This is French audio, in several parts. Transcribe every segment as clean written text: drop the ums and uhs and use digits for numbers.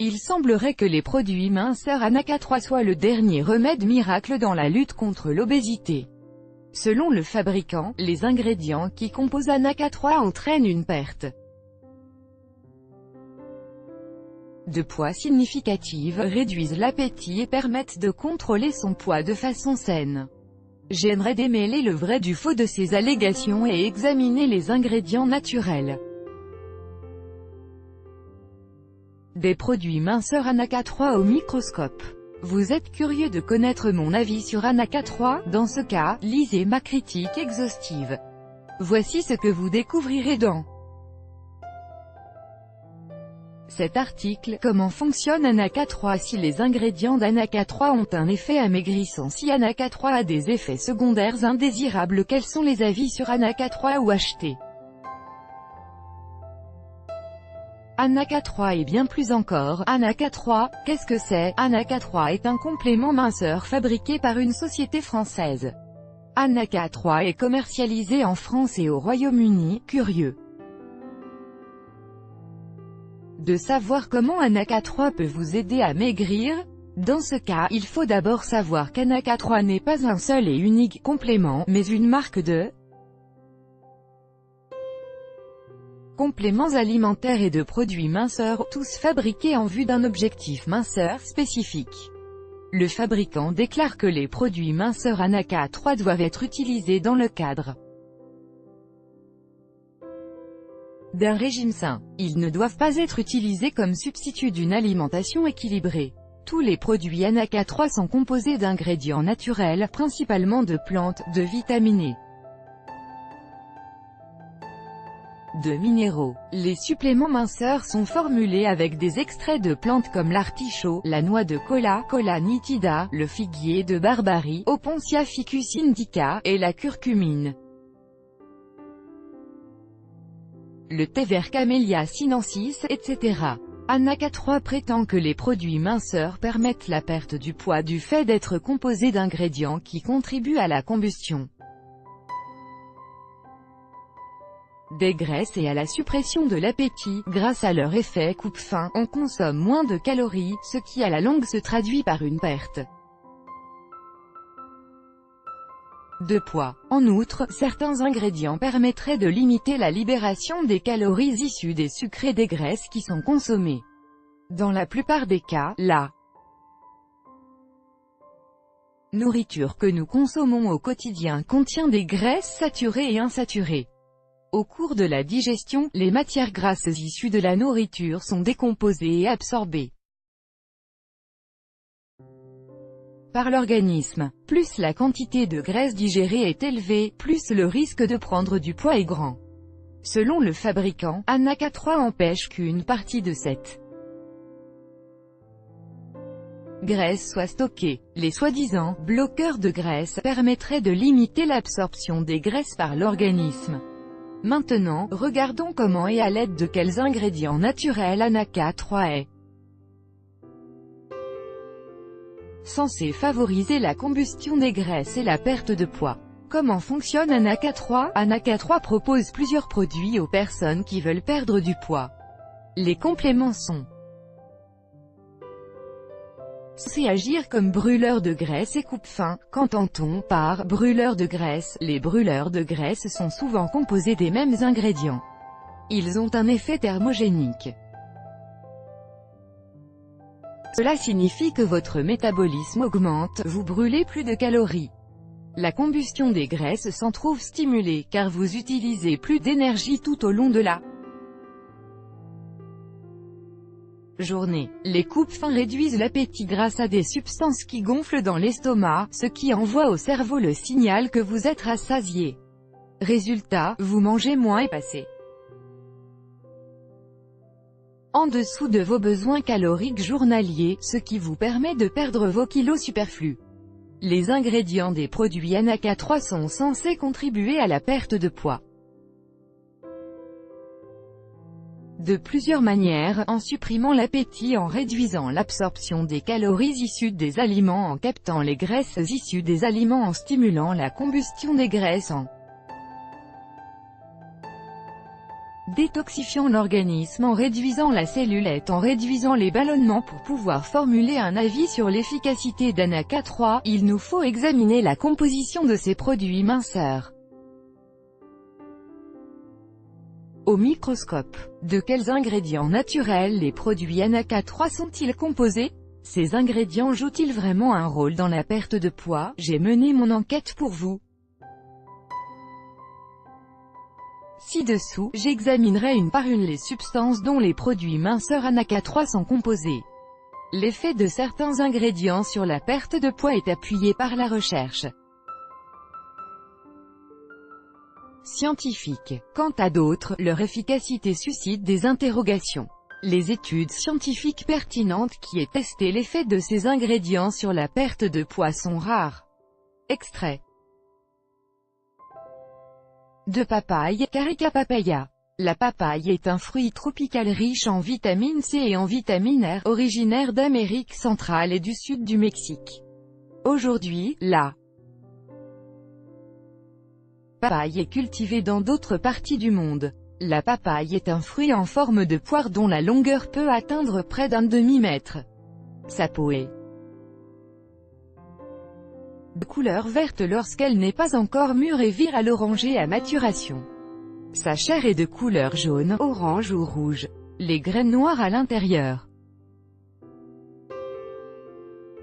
Il semblerait que les produits minceurs Anaca3 soient le dernier remède miracle dans la lutte contre l'obésité. Selon le fabricant, les ingrédients qui composent Anaca3 entraînent une perte de poids significative, réduisent l'appétit et permettent de contrôler son poids de façon saine. J'aimerais démêler le vrai du faux de ces allégations et examiner les ingrédients naturels des produits minceurs Anaca3 au microscope. Vous êtes curieux de connaître mon avis sur Anaca3? Dans ce cas, lisez ma critique exhaustive. Voici ce que vous découvrirez dans cet article. Comment fonctionne Anaca3? Si les ingrédients d'Anaca3 ont un effet amaigrissant, si Anaca3 a des effets secondaires indésirables, quels sont les avis sur Anaca3 ou acheter Anaca3 et bien plus encore. Anaca3, qu'est-ce que c'est? Anaca3 est un complément minceur fabriqué par une société française. Anaca3 est commercialisé en France et au Royaume-Uni. Curieux de savoir comment Anaca3 peut vous aider à maigrir? Dans ce cas, il faut d'abord savoir qu'Anaca3 n'est pas un seul et unique complément, mais une marque de compléments alimentaires et de produits minceurs, tous fabriqués en vue d'un objectif minceur spécifique. Le fabricant déclare que les produits minceurs Anaca3 doivent être utilisés dans le cadre d'un régime sain. Ils ne doivent pas être utilisés comme substitut d'une alimentation équilibrée. Tous les produits Anaca3 sont composés d'ingrédients naturels, principalement de plantes, de vitamines de minéraux. Les suppléments minceurs sont formulés avec des extraits de plantes comme l'artichaut, la noix de cola, Cola nitida, le figuier de Barbarie, Opuntia ficus indica, et la curcumine. Le thé vert Camellia sinensis, etc. Anaca3 prétend que les produits minceurs permettent la perte du poids du fait d'être composés d'ingrédients qui contribuent à la combustion des graisses et à la suppression de l'appétit. Grâce à leur effet coupe-faim, on consomme moins de calories, ce qui à la longue se traduit par une perte de poids. En outre, certains ingrédients permettraient de limiter la libération des calories issues des sucres et des graisses qui sont consommés. Dans la plupart des cas, la nourriture que nous consommons au quotidien contient des graisses saturées et insaturées. Au cours de la digestion, les matières grasses issues de la nourriture sont décomposées et absorbées par l'organisme. Plus la quantité de graisse digérée est élevée, plus le risque de prendre du poids est grand. Selon le fabricant, Anaca3 empêche qu'une partie de cette graisse soit stockée. Les soi-disant bloqueurs de graisse permettraient de limiter l'absorption des graisses par l'organisme. Maintenant, regardons comment et à l'aide de quels ingrédients naturels Anaca3 est censé favoriser la combustion des graisses et la perte de poids. Comment fonctionne Anaca3? Anaca3 propose plusieurs produits aux personnes qui veulent perdre du poids. Les compléments sont censés agir comme brûleurs de graisse et coupe-faim. Qu'entend-on par brûleurs de graisse? Les brûleurs de graisse sont souvent composés des mêmes ingrédients. Ils ont un effet thermogénique. Cela signifie que votre métabolisme augmente, vous brûlez plus de calories. La combustion des graisses s'en trouve stimulée, car vous utilisez plus d'énergie tout au long de la journée. Les coupes-faim réduisent l'appétit grâce à des substances qui gonflent dans l'estomac, ce qui envoie au cerveau le signal que vous êtes rassasié. Résultat, vous mangez moins espacé en dessous de vos besoins caloriques journaliers, ce qui vous permet de perdre vos kilos superflus. Les ingrédients des produits Anaca3 sont censés contribuer à la perte de poids de plusieurs manières, en supprimant l'appétit, en réduisant l'absorption des calories issues des aliments, en captant les graisses issues des aliments, en stimulant la combustion des graisses, en détoxifiant l'organisme en réduisant la cellulite, en réduisant les ballonnements. Pour pouvoir formuler un avis sur l'efficacité d'Anaca3, il nous faut examiner la composition de ces produits minceurs au microscope. De quels ingrédients naturels les produits Anaca3 sont-ils composés? Ces ingrédients jouent-ils vraiment un rôle dans la perte de poids? J'ai mené mon enquête pour vous. Ci-dessous, j'examinerai une par une les substances dont les produits minceurs Anaca3 sont composés. L'effet de certains ingrédients sur la perte de poids est appuyé par la recherche scientifique. Quant à d'autres, leur efficacité suscite des interrogations. Les études scientifiques pertinentes qui aient testé l'effet de ces ingrédients sur la perte de poids sont rares. Extrait de papaye, Carica papaya. La papaye est un fruit tropical riche en vitamine C et en vitamine R, originaire d'Amérique centrale et du sud du Mexique. Aujourd'hui, la papaye est cultivée dans d'autres parties du monde. La papaye est un fruit en forme de poire dont la longueur peut atteindre près d'un demi-mètre. Sa peau est de couleur verte lorsqu'elle n'est pas encore mûre et vire à l'oranger à maturation. Sa chair est de couleur jaune, orange ou rouge. Les graines noires à l'intérieur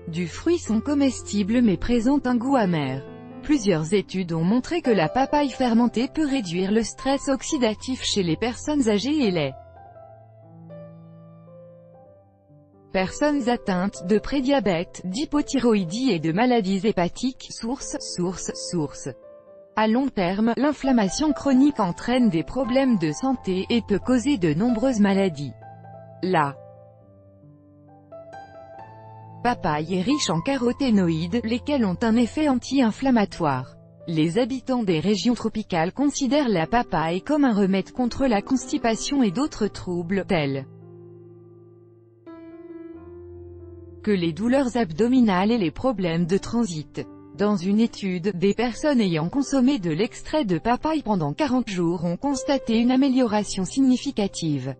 du fruit sont comestibles mais présentent un goût amer. Plusieurs études ont montré que la papaye fermentée peut réduire le stress oxydatif chez les personnes âgées et les personnes atteintes de prédiabète, d'hypothyroïdie et de maladies hépatiques. Source. À long terme, l'inflammation chronique entraîne des problèmes de santé et peut causer de nombreuses maladies. La papaye est riche en caroténoïdes, lesquels ont un effet anti-inflammatoire. Les habitants des régions tropicales considèrent la papaye comme un remède contre la constipation et d'autres troubles, tels que les douleurs abdominales et les problèmes de transit. Dans une étude, des personnes ayant consommé de l'extrait de papaye pendant 40 jours ont constaté une amélioration significative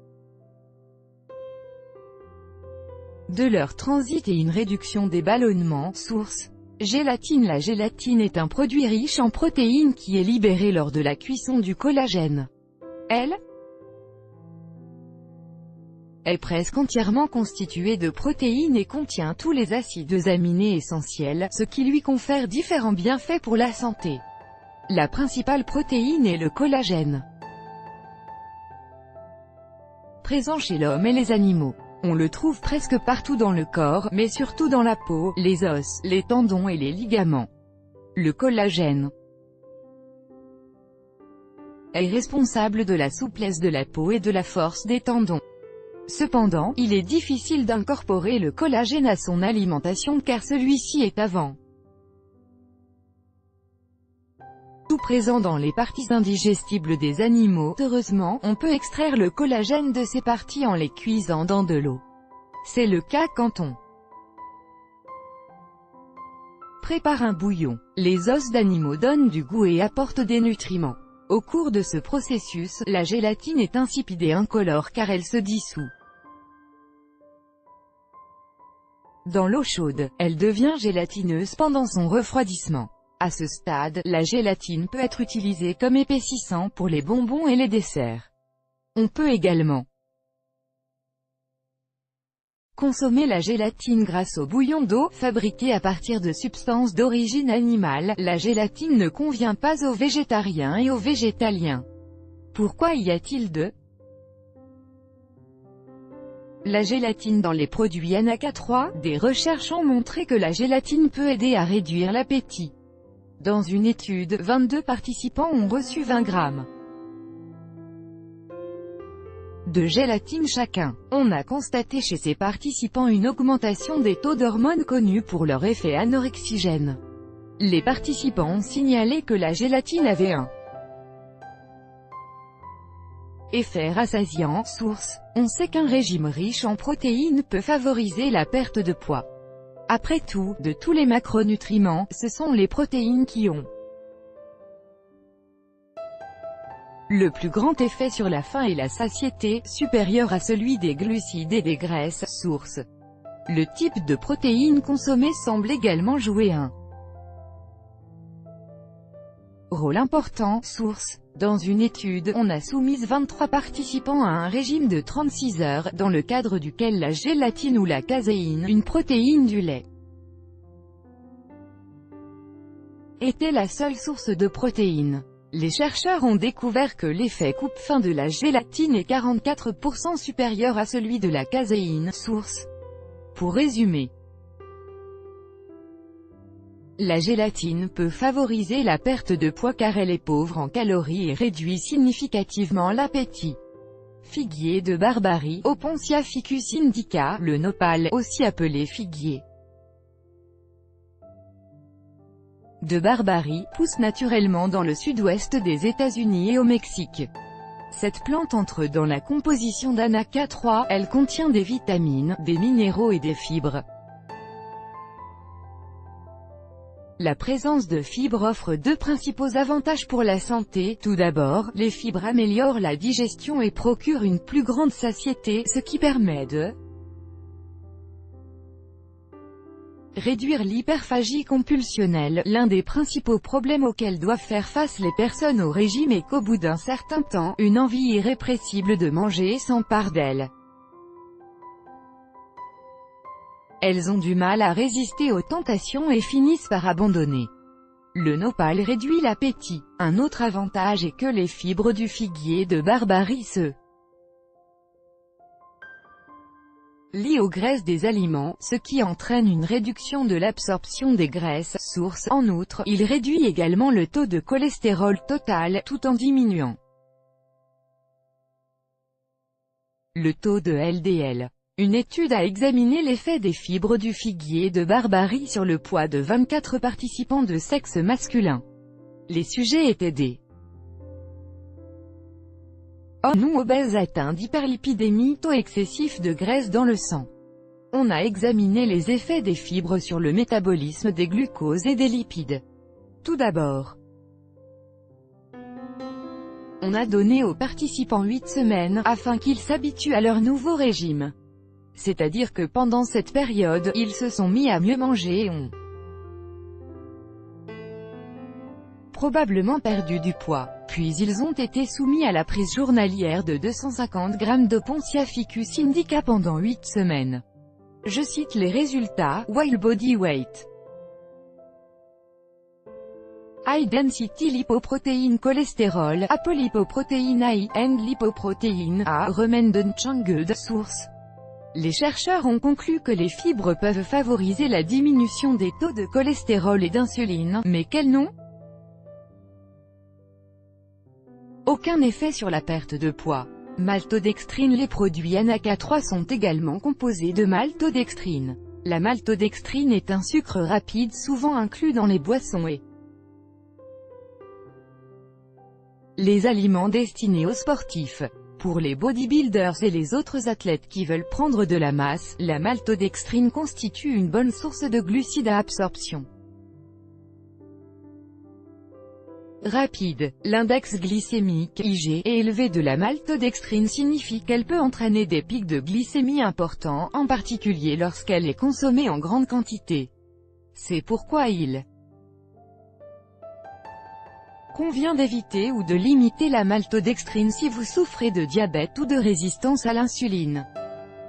de leur transit et une réduction des ballonnements. Source. Gélatine. La gélatine est un produit riche en protéines qui est libéré lors de la cuisson du collagène. Elle est presque entièrement constituée de protéines et contient tous les acides aminés essentiels, ce qui lui confère différents bienfaits pour la santé. La principale protéine est le collagène, présent chez l'homme et les animaux. On le trouve presque partout dans le corps, mais surtout dans la peau, les os, les tendons et les ligaments. Le collagène est responsable de la souplesse de la peau et de la force des tendons. Cependant, il est difficile d'incorporer le collagène à son alimentation car celui-ci est avant tout présent dans les parties indigestibles des animaux. Heureusement, on peut extraire le collagène de ces parties en les cuisant dans de l'eau. C'est le cas quand on prépare un bouillon. Les os d'animaux donnent du goût et apportent des nutriments. Au cours de ce processus, la gélatine est insipide et incolore car elle se dissout dans l'eau chaude. Elle devient gélatineuse pendant son refroidissement. À ce stade, la gélatine peut être utilisée comme épaississant pour les bonbons et les desserts. On peut également consommer la gélatine grâce au bouillon d'eau, fabriqué à partir de substances d'origine animale. La gélatine ne convient pas aux végétariens et aux végétaliens. Pourquoi y a-t-il de la gélatine dans les produits Anaca3? Des recherches ont montré que la gélatine peut aider à réduire l'appétit. Dans une étude, 22 participants ont reçu 20 grammes de gélatine chacun. On a constaté chez ces participants une augmentation des taux d'hormones connus pour leur effet anorexigène. Les participants ont signalé que la gélatine avait un effet rassasiant. Source. On sait qu'un régime riche en protéines peut favoriser la perte de poids. Après tout, de tous les macronutriments, ce sont les protéines qui ont Le plus grand effet sur la faim et la satiété, supérieur à celui des glucides et des graisses sources. Le type de protéines consommées semble également jouer un rôle important, source. Dans une étude, on a soumis 23 participants à un régime de 36 heures, dans le cadre duquel la gélatine ou la caséine, une protéine du lait, était la seule source de protéines. Les chercheurs ont découvert que l'effet coupe-faim de la gélatine est 44% supérieur à celui de la caséine, source. Pour résumer, la gélatine peut favoriser la perte de poids car elle est pauvre en calories et réduit significativement l'appétit. Figuier de Barbarie, Opuntia ficus indica, le nopal, aussi appelé figuier de Barbarie, pousse naturellement dans le sud-ouest des États-Unis et au Mexique. Cette plante entre dans la composition d'Anaca3, elle contient des vitamines, des minéraux et des fibres. La présence de fibres offre deux principaux avantages pour la santé. Tout d'abord, les fibres améliorent la digestion et procurent une plus grande satiété, ce qui permet de réduire l'hyperphagie compulsionnelle. L'un des principaux problèmes auxquels doivent faire face les personnes au régime est qu'au bout d'un certain temps, une envie irrépressible de manger s'empare d'elles. Elles ont du mal à résister aux tentations et finissent par abandonner. Le nopal réduit l'appétit. Un autre avantage est que les fibres du figuier de Barbarie se lient aux graisses des aliments, ce qui entraîne une réduction de l'absorption des graisses sources. En outre, il réduit également le taux de cholestérol total, tout en diminuant le taux de LDL. Une étude a examiné l'effet des fibres du figuier de Barbarie sur le poids de 24 participants de sexe masculin. Les sujets étaient des hommes non obèses atteints d'hyperlipidémie, taux excessif de graisse dans le sang. On a examiné les effets des fibres sur le métabolisme des glucoses et des lipides. Tout d'abord, on a donné aux participants 8 semaines, afin qu'ils s'habituent à leur nouveau régime. C'est-à-dire que pendant cette période, ils se sont mis à mieux manger et ont probablement perdu du poids. Puis ils ont été soumis à la prise journalière de 250 grammes d'Opuntia ficus indica pendant 8 semaines. Je cite les résultats: While body weight, high density lipoprotein cholestérol, apolipoprotein I, and lipoprotein A, remained unchanged, source. Les chercheurs ont conclu que les fibres peuvent favoriser la diminution des taux de cholestérol et d'insuline, mais quel non? Aucun effet sur la perte de poids. Maltodextrine. Les produits Anaca3 sont également composés de maltodextrine. La maltodextrine est un sucre rapide souvent inclus dans les boissons et les aliments destinés aux sportifs. Pour les bodybuilders et les autres athlètes qui veulent prendre de la masse, la maltodextrine constitue une bonne source de glucides à absorption rapide. L'index glycémique, IG, élevé de la maltodextrine signifie qu'elle peut entraîner des pics de glycémie importants, en particulier lorsqu'elle est consommée en grande quantité. C'est pourquoi il convient d'éviter ou de limiter la maltodextrine si vous souffrez de diabète ou de résistance à l'insuline.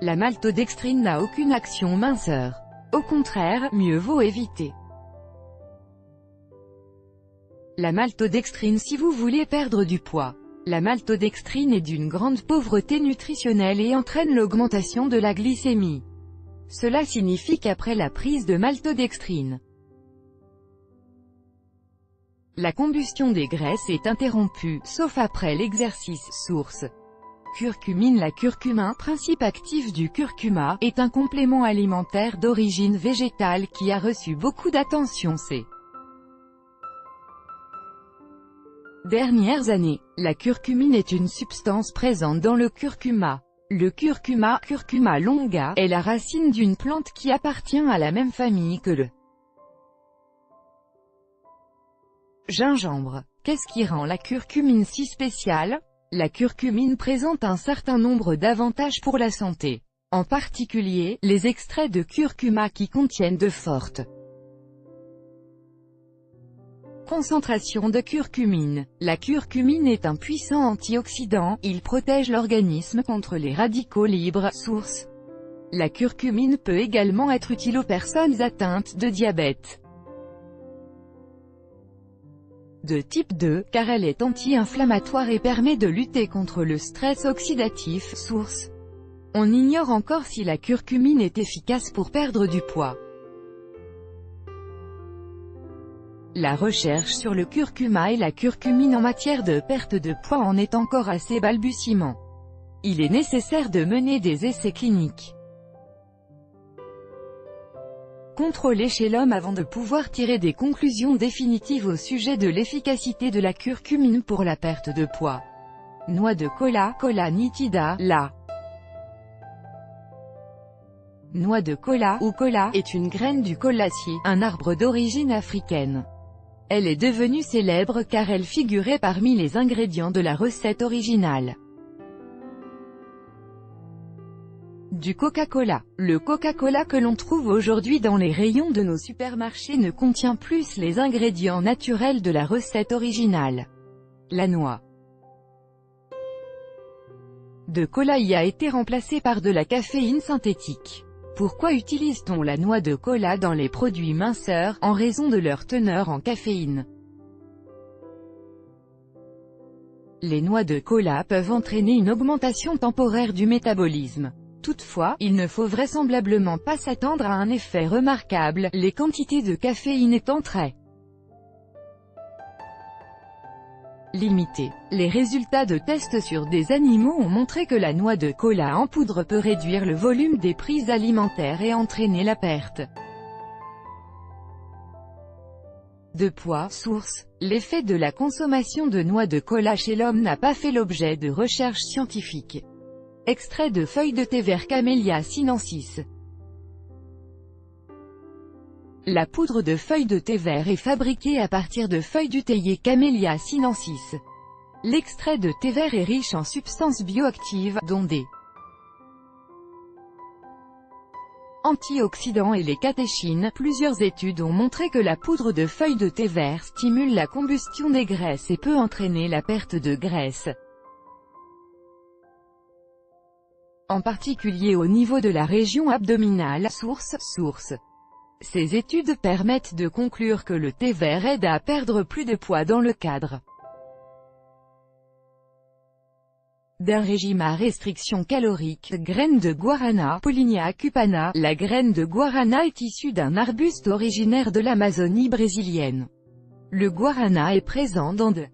La maltodextrine n'a aucune action minceur. Au contraire, mieux vaut éviter la maltodextrine si vous voulez perdre du poids. La maltodextrine est d'une grande pauvreté nutritionnelle et entraîne l'augmentation de la glycémie. Cela signifie qu'après la prise de maltodextrine, la combustion des graisses est interrompue, sauf après l'exercice. Source: curcumine. La curcumine, principe actif du curcuma, est un complément alimentaire d'origine végétale qui a reçu beaucoup d'attention ces dernières années. La curcumine est une substance présente dans le curcuma. Le curcuma, Curcuma longa, est la racine d'une plante qui appartient à la même famille que le gingembre. Qu'est-ce qui rend la curcumine si spéciale? La curcumine présente un certain nombre d'avantages pour la santé. En particulier, les extraits de curcuma qui contiennent de fortes concentrations de curcumine. La curcumine est un puissant antioxydant, il protège l'organisme contre les radicaux libres. Source. La curcumine peut également être utile aux personnes atteintes de diabète de type 2, car elle est anti-inflammatoire et permet de lutter contre le stress oxydatif. Source. On ignore encore si la curcumine est efficace pour perdre du poids. La recherche sur le curcuma et la curcumine en matière de perte de poids en est encore à ses balbutiements. Il est nécessaire de mener des essais cliniques contrôlés chez l'homme avant de pouvoir tirer des conclusions définitives au sujet de l'efficacité de la curcumine pour la perte de poids. Noix de cola, Cola nitida, la noix de cola, ou cola, est une graine du colacier, un arbre d'origine africaine. Elle est devenue célèbre car elle figurait parmi les ingrédients de la recette originale du Coca-Cola. Le Coca-Cola que l'on trouve aujourd'hui dans les rayons de nos supermarchés ne contient plus les ingrédients naturels de la recette originale. La noix de cola y a été remplacée par de la caféine synthétique. Pourquoi utilise-t-on la noix de cola dans les produits minceurs, en raison de leur teneur en caféine? Les noix de cola peuvent entraîner une augmentation temporaire du métabolisme. Toutefois, il ne faut vraisemblablement pas s'attendre à un effet remarquable, les quantités de caféine étant très limitées. Les résultats de tests sur des animaux ont montré que la noix de cola en poudre peut réduire le volume des prises alimentaires et entraîner la perte de poids. Source. L'effet de la consommation de noix de cola chez l'homme n'a pas fait l'objet de recherches scientifiques. Extrait de feuilles de thé vert Camellia sinensis. La poudre de feuilles de thé vert est fabriquée à partir de feuilles du théier Camellia sinensis. L'extrait de thé vert est riche en substances bioactives, dont des antioxydants et les catéchines. Plusieurs études ont montré que la poudre de feuilles de thé vert stimule la combustion des graisses et peut entraîner la perte de graisse, en particulier au niveau de la région abdominale. Source. Ces études permettent de conclure que le thé vert aide à perdre plus de poids dans le cadre d'un régime à restriction calorique. Graine de guarana, Paullinia cupana. La graine de guarana est issue d'un arbuste originaire de l'Amazonie brésilienne. Le guarana est présent dans de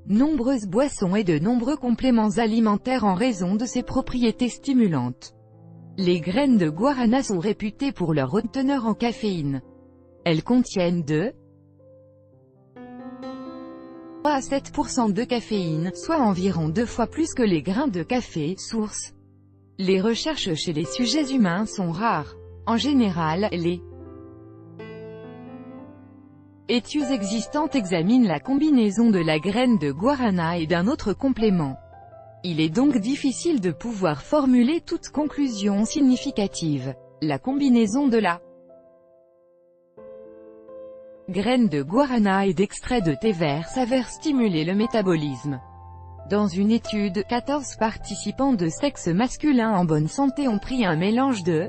nombreuses boissons et de nombreux compléments alimentaires en raison de ses propriétés stimulantes. Les graines de guarana sont réputées pour leur haute teneur en caféine. Elles contiennent de 3 à 7% de caféine, soit environ 2 fois plus que les grains de café. Source. Les recherches chez les sujets humains sont rares. En général, les études existantes examinent la combinaison de la graine de guarana et d'un autre complément. Il est donc difficile de pouvoir formuler toute conclusion significative. La combinaison de la graine de guarana et d'extrait de thé vert s'avère stimuler le métabolisme. Dans une étude, 14 participants de sexe masculin en bonne santé ont pris un mélange de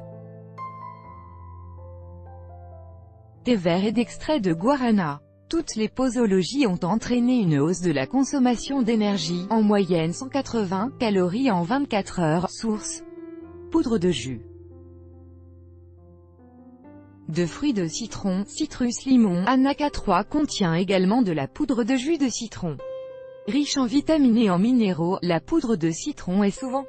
thé vert et d'extrait de guarana. Toutes les posologies ont entraîné une hausse de la consommation d'énergie, en moyenne 180 calories en 24 heures. Source. Poudre de jus de fruits de citron, citrus limon, anaca 3 contient également de la poudre de jus de citron. Riche en vitamines et en minéraux, la poudre de citron est souvent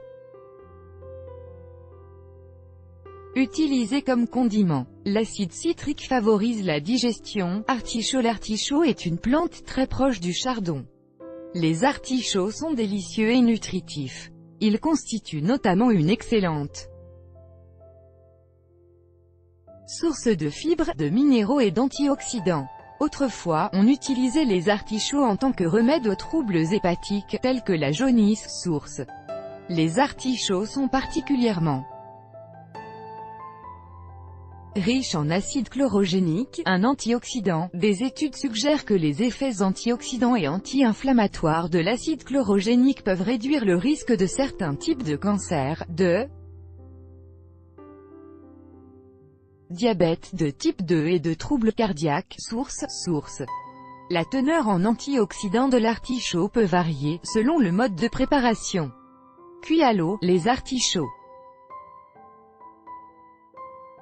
utilisée comme condiment. L'acide citrique favorise la digestion. Artichaut. L'artichaut est une plante très proche du chardon. Les artichauts sont délicieux et nutritifs. Ils constituent notamment une excellente source de fibres, de minéraux et d'antioxydants. Autrefois, on utilisait les artichauts en tant que remède aux troubles hépatiques, tels que la jaunisse. Source. Les artichauts sont particulièrement riches en acide chlorogénique, un antioxydant. Des études suggèrent que les effets antioxydants et anti-inflammatoires de l'acide chlorogénique peuvent réduire le risque de certains types de cancers, de diabète de type 2 et de troubles cardiaques. Source. La teneur en antioxydants de l'artichaut peut varier, selon le mode de préparation. Cuits à l'eau, les artichauts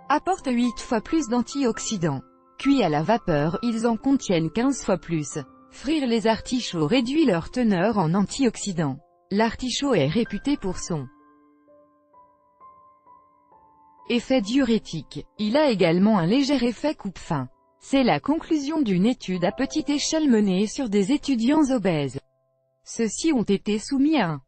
apportent 8 fois plus d'antioxydants. Cuits à la vapeur, ils en contiennent 15 fois plus. Frire les artichauts réduit leur teneur en antioxydants. L'artichaut est réputé pour son effet diurétique. Il a également un léger effet coupe-faim. C'est la conclusion d'une étude à petite échelle menée sur des étudiants obèses. Ceux-ci ont été soumis à un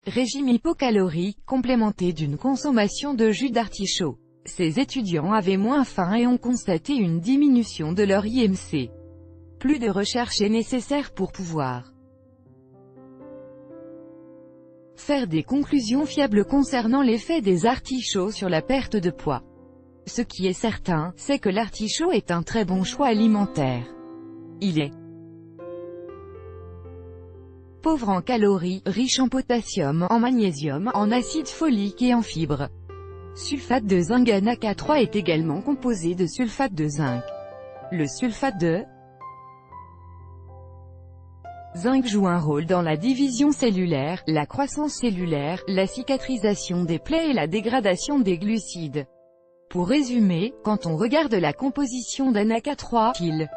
régime hypocalorique complémenté d'une consommation de jus d'artichaut. Ces étudiants avaient moins faim et ont constaté une diminution de leur IMC. Plus de recherche est nécessaire pour pouvoir faire des conclusions fiables concernant l'effet des artichauts sur la perte de poids. Ce qui est certain, c'est que l'artichaut est un très bon choix alimentaire. Il est pauvre en calories, riche en potassium, en magnésium, en acide folique et en fibres. Sulfate de zinc. NACA3 est également composé de sulfate de zinc. Le sulfate de zinc joue un rôle dans la division cellulaire, la croissance cellulaire, la cicatrisation des plaies et la dégradation des glucides. Pour résumer, quand on regarde la composition d'NACA3, il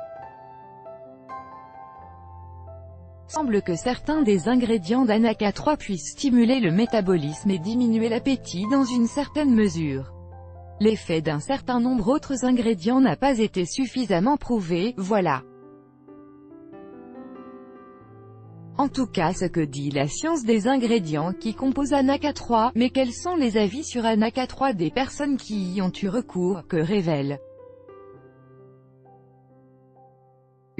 semble que certains des ingrédients d'NACA3 puissent stimuler le métabolisme et diminuer l'appétit dans une certaine mesure. L'effet d'un certain nombre d'autres ingrédients n'a pas été suffisamment prouvé, voilà. En tout cas ce que dit la science des ingrédients qui composent NACA3, mais quels sont les avis sur NACA3 des personnes qui y ont eu recours, que révèlent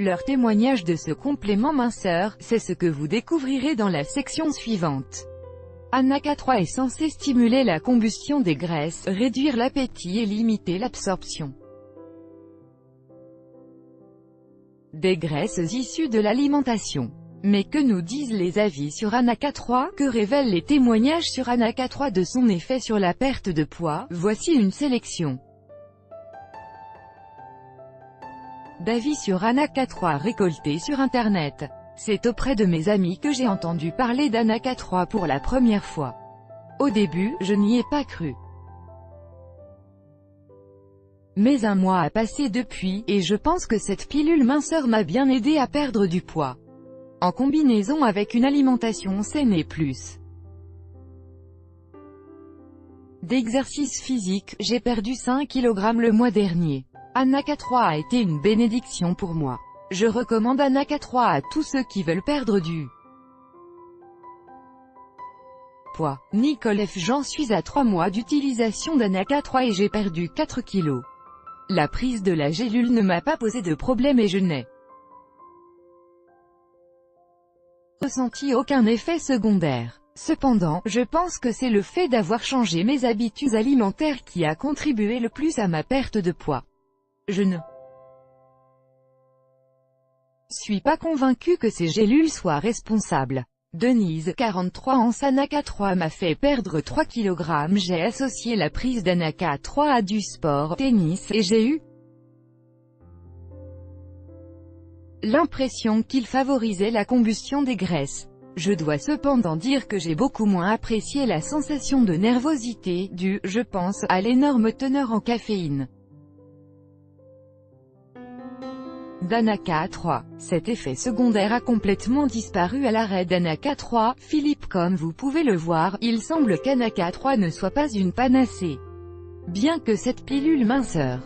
leurs témoignages de ce complément minceur, c'est ce que vous découvrirez dans la section suivante. NACA3 est censé stimuler la combustion des graisses, réduire l'appétit et limiter l'absorption des graisses issues de l'alimentation. Mais que nous disent les avis sur NACA3? Que révèlent les témoignages sur NACA3 de son effet sur la perte de poids? Voici une sélection d'avis sur NACA3 récoltés sur Internet. C'est auprès de mes amis que j'ai entendu parler d'NACA3 pour la première fois. Au début, je n'y ai pas cru. Mais un mois a passé depuis, et je pense que cette pilule minceur m'a bien aidé à perdre du poids. En combinaison avec une alimentation saine et plus d'exercice physique, j'ai perdu 5 kg le mois dernier. NACA3 a été une bénédiction pour moi. Je recommande NACA3 à tous ceux qui veulent perdre du poids. Nicole F. J'en suis à 3 mois d'utilisation d'NACA3 et j'ai perdu 4 kg. La prise de la gélule ne m'a pas posé de problème et je n'ai ressenti aucun effet secondaire. Cependant, je pense que c'est le fait d'avoir changé mes habitudes alimentaires qui a contribué le plus à ma perte de poids. Je ne suis pas convaincu que ces gélules soient responsables. Denise, 43 ans. NACA3 m'a fait perdre 3 kg. J'ai associé la prise d'NACA3 à du sport, tennis, et j'ai eu l'impression qu'il favorisait la combustion des graisses. Je dois cependant dire que j'ai beaucoup moins apprécié la sensation de nervosité, due, je pense, à l'énorme teneur en caféine d'NACA3. Cet effet secondaire a complètement disparu à l'arrêt d'NACA3. Philippe, comme vous pouvez le voir, il semble qu'NACA3 ne soit pas une panacée. Bien que cette pilule minceur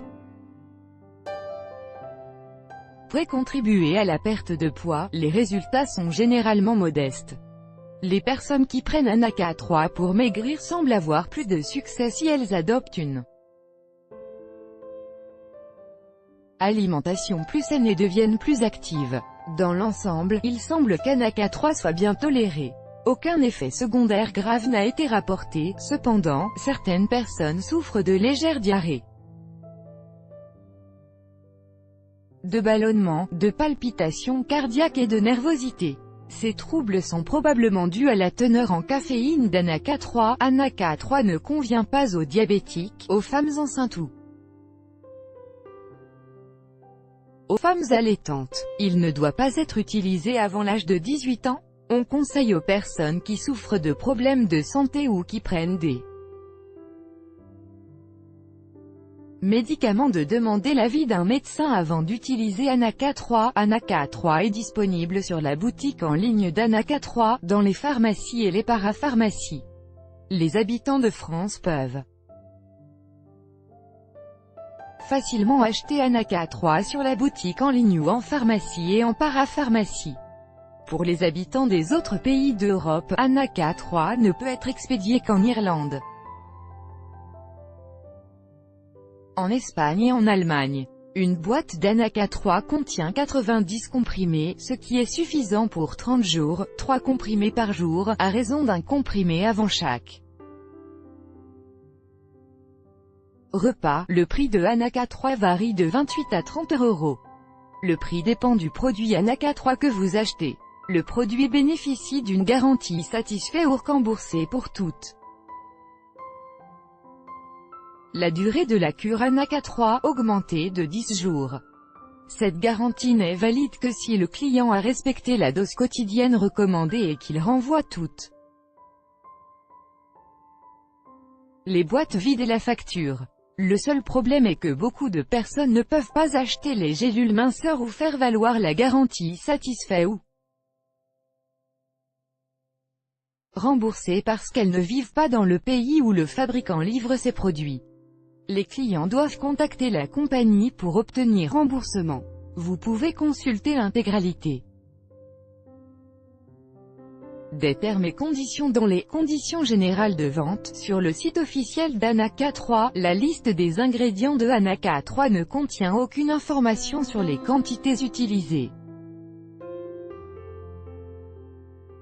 pourrait contribuer à la perte de poids, les résultats sont généralement modestes. Les personnes qui prennent NACA3 pour maigrir semblent avoir plus de succès si elles adoptent une alimentation plus saine et deviennent plus actives. Dans l'ensemble, il semble qu'Anaka3 soit bien toléré. Aucun effet secondaire grave n'a été rapporté, cependant, certaines personnes souffrent de légères diarrhées, de ballonnements, de palpitations cardiaques et de nervosité. Ces troubles sont probablement dus à la teneur en caféine d'Anaka3. Anaka3 ne convient pas aux diabétiques, aux femmes enceintes ou aux femmes allaitantes. Il ne doit pas être utilisé avant l'âge de 18 ans. On conseille aux personnes qui souffrent de problèmes de santé ou qui prennent des médicaments de demander l'avis d'un médecin avant d'utiliser Anaka3. Anaka3 est disponible sur la boutique en ligne d'Anaka3, dans les pharmacies et les parapharmacies. Les habitants de France peuvent facilement acheter Anaka3 sur la boutique en ligne ou en pharmacie et en parapharmacie. Pour les habitants des autres pays d'Europe, Anaka3 ne peut être expédié qu'en Irlande, en Espagne et en Allemagne. Une boîte d'Anaka3 contient 90 comprimés, ce qui est suffisant pour 30 jours, 3 comprimés par jour, à raison d'un comprimé avant chaque repas. Le prix de Anaka3 varie de 28 à 30 €. Le prix dépend du produit Anaka3 que vous achetez. Le produit bénéficie d'une garantie satisfait ou remboursée pour toutes. La durée de la cure Anaka3 augmentée de 10 jours. Cette garantie n'est valide que si le client a respecté la dose quotidienne recommandée et qu'il renvoie toutes les boîtes vides et la facture. Le seul problème est que beaucoup de personnes ne peuvent pas acheter les gélules minceurs ou faire valoir la garantie satisfait ou remboursée parce qu'elles ne vivent pas dans le pays où le fabricant livre ses produits. Les clients doivent contacter la compagnie pour obtenir remboursement. Vous pouvez consulter l'intégralité des termes et conditions dans les conditions générales de vente sur le site officiel d'Anaka3. La liste des ingrédients de Anaka3 ne contient aucune information sur les quantités utilisées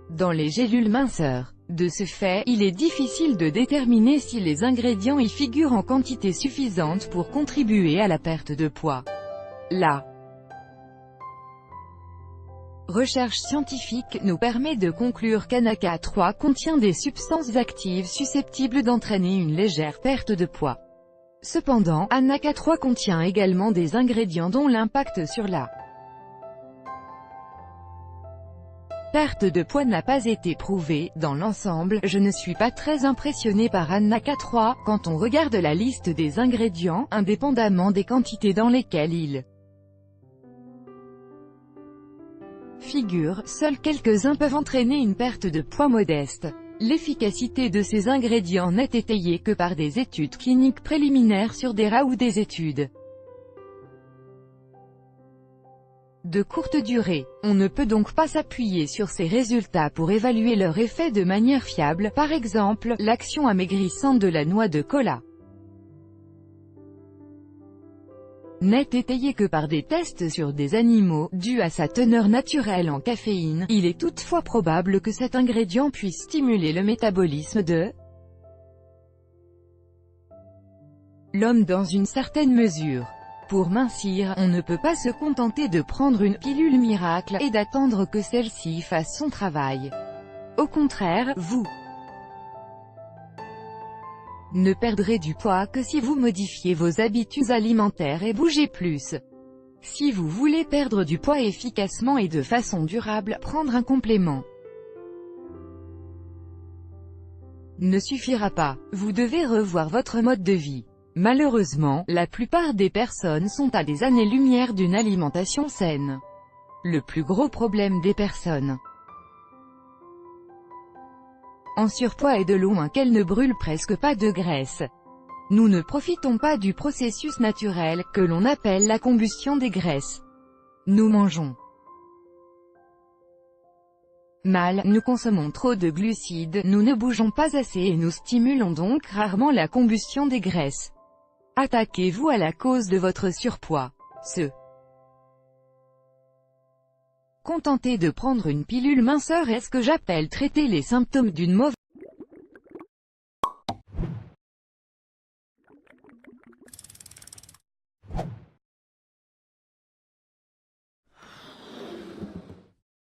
dans les gélules minceurs. De ce fait, il est difficile de déterminer si les ingrédients y figurent en quantité suffisante pour contribuer à la perte de poids. La recherche scientifique nous permet de conclure qu'Anaka3 contient des substances actives susceptibles d'entraîner une légère perte de poids. Cependant, Anaka3 contient également des ingrédients dont l'impact sur la perte de poids n'a pas été prouvé. Dans l'ensemble, je ne suis pas très impressionné par Anaka3, quand on regarde la liste des ingrédients, indépendamment des quantités dans lesquelles il figure, seuls quelques-uns peuvent entraîner une perte de poids modeste. L'efficacité de ces ingrédients n'est étayée que par des études cliniques préliminaires sur des rats ou des études de courte durée. On ne peut donc pas s'appuyer sur ces résultats pour évaluer leur effet de manière fiable. Par exemple, l'action amaigrissante de la noix de cola n'est étayée que par des tests sur des animaux, dû à sa teneur naturelle en caféine. Il est toutefois probable que cet ingrédient puisse stimuler le métabolisme de l'homme dans une certaine mesure. Pour mincir, on ne peut pas se contenter de prendre une pilule miracle, et d'attendre que celle-ci fasse son travail. Au contraire, vous ne perdrez du poids que si vous modifiez vos habitudes alimentaires et bougez plus. Si vous voulez perdre du poids efficacement et de façon durable, prendre un complément ne suffira pas. Vous devez revoir votre mode de vie. Malheureusement, la plupart des personnes sont à des années-lumière d'une alimentation saine. Le plus gros problème des personnes en surpoids est de loin qu'elles ne brûlent presque pas de graisse. Nous ne profitons pas du processus naturel, que l'on appelle la combustion des graisses. Nous mangeons mal, nous consommons trop de glucides, nous ne bougeons pas assez et nous stimulons donc rarement la combustion des graisses. Attaquez-vous à la cause de votre surpoids. Se contenter de prendre une pilule minceur est ce que j'appelle traiter les symptômes d'une mauvaise